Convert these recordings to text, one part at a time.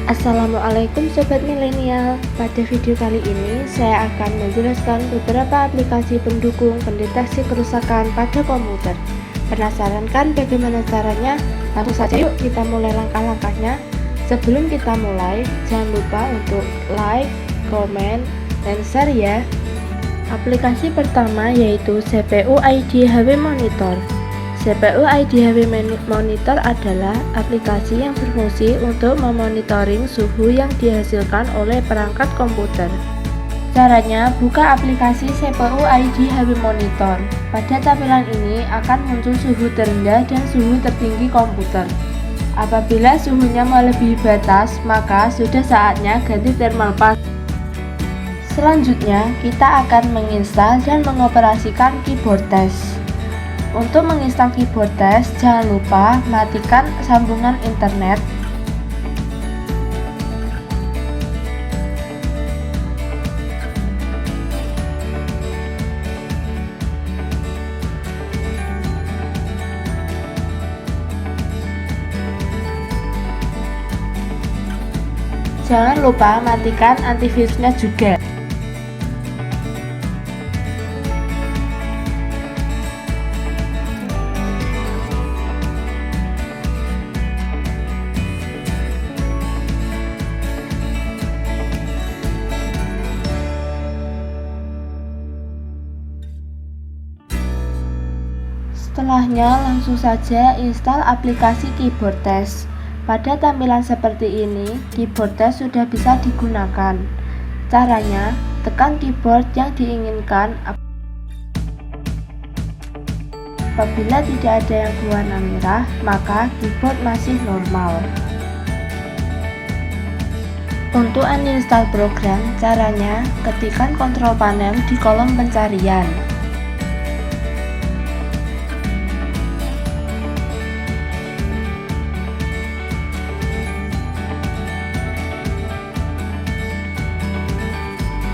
Assalamualaikum Sobat Milenial. Pada video kali ini saya akan menjelaskan beberapa aplikasi pendukung pendeteksi kerusakan pada komputer. Penasaran kan bagaimana caranya? Langsung saja yuk kita mulai langkah-langkahnya. Sebelum kita mulai, jangan lupa untuk like, komen, dan share ya. Aplikasi pertama yaitu CPU ID HW Monitor. CPU ID HW Monitor adalah aplikasi yang berfungsi untuk memonitoring suhu yang dihasilkan oleh perangkat komputer. Caranya, buka aplikasi CPU ID HW Monitor. Pada tampilan ini akan muncul suhu terendah dan suhu tertinggi komputer. Apabila suhunya melebihi batas, maka sudah saatnya ganti thermal pass. Selanjutnya, kita akan menginstal dan mengoperasikan keyboard test. Untuk menginstal keyboard test, jangan lupa matikan sambungan internet. Jangan lupa matikan antivirusnya juga. Setelahnya langsung saja install aplikasi keyboard test. Pada tampilan seperti ini, keyboard test sudah bisa digunakan. Caranya, tekan keyboard yang diinginkan. Apabila tidak ada yang berwarna merah, maka keyboard masih normal. Untuk uninstall program, caranya ketikkan kontrol panel di kolom pencarian.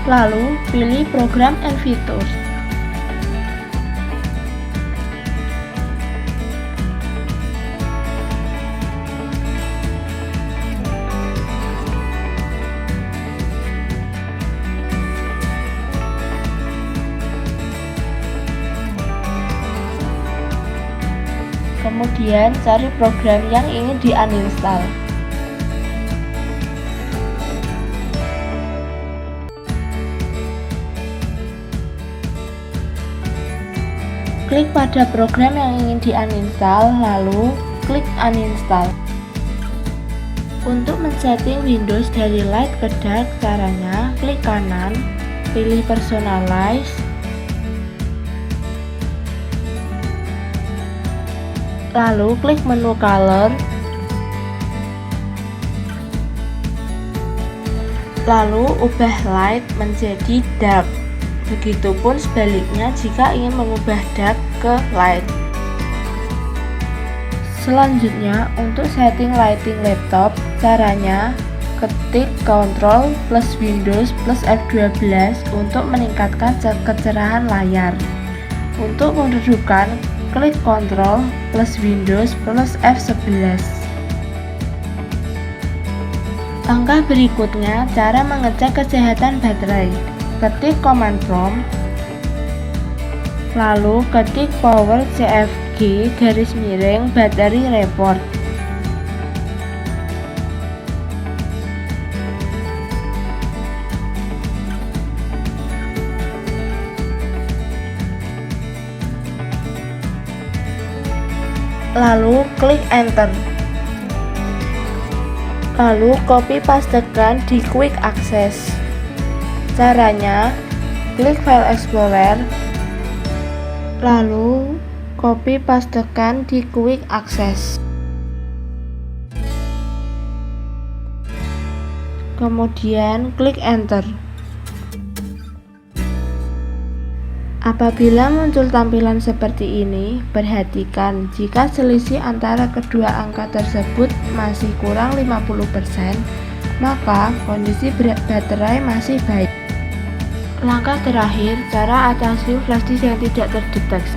Lalu pilih program and features. Kemudian cari program yang ingin di-uninstall. Klik pada program yang ingin di-uninstall, lalu klik uninstall. Untuk men-setting Windows dari light ke dark, caranya klik kanan, pilih personalize, lalu klik menu color, lalu ubah light menjadi dark. Begitupun sebaliknya jika ingin mengubah dark ke light. Selanjutnya, untuk setting lighting laptop, caranya ketik Ctrl plus Windows plus F12 untuk meningkatkan kecerahan layar. Untuk meredukan, klik Ctrl plus Windows plus F11. Langkah berikutnya, cara mengecek kesehatan baterai. Ketik command prompt, lalu ketik power cfg battery report. Lalu klik enter. Lalu copy pastekan di quick access. Caranya, klik File Explorer, lalu copy pastekan di Quick Access. Kemudian klik Enter. Apabila muncul tampilan seperti ini, perhatikan jika selisih antara kedua angka tersebut masih kurang 50%, maka kondisi baterai masih baik. Langkah terakhir, cara atasi flash disk yang tidak terdeteksi.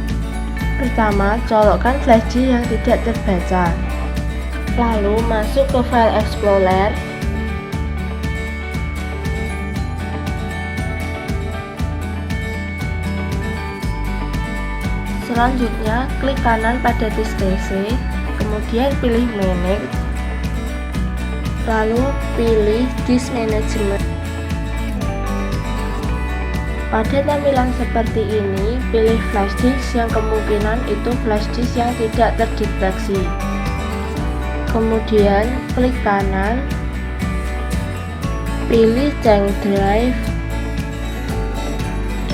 Pertama, colokkan flash disk yang tidak terbaca. Lalu masuk ke File Explorer, Selanjutnya, klik kanan pada disk PC, kemudian pilih Manage, lalu pilih Disk Management. Pada tampilan seperti ini, pilih flash disk yang kemungkinan itu flash disk yang tidak terdeteksi. Kemudian, klik kanan, pilih Change Drive,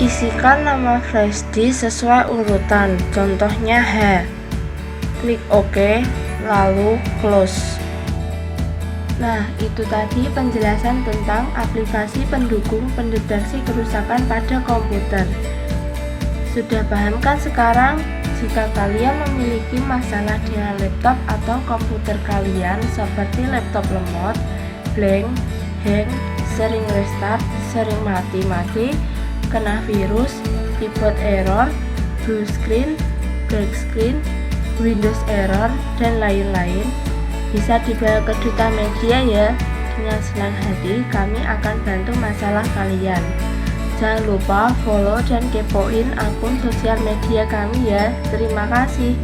isikan nama flash disk sesuai urutan, contohnya H. Klik OK, lalu close. Nah, itu tadi penjelasan tentang aplikasi pendukung pendeteksi kerusakan pada komputer. Sudah paham kan sekarang? Jika kalian memiliki masalah dengan laptop atau komputer kalian seperti laptop lemot, blank, hang, sering restart, sering mati-mati, kena virus, keyboard error, blue screen, black screen, Windows error, dan lain-lain, bisa dibawa ke Duta Media ya. Dengan senang hati kami akan bantu masalah kalian. Jangan lupa follow dan kepoin akun sosial media kami ya. Terima kasih.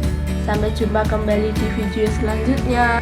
Sampai jumpa kembali di video selanjutnya.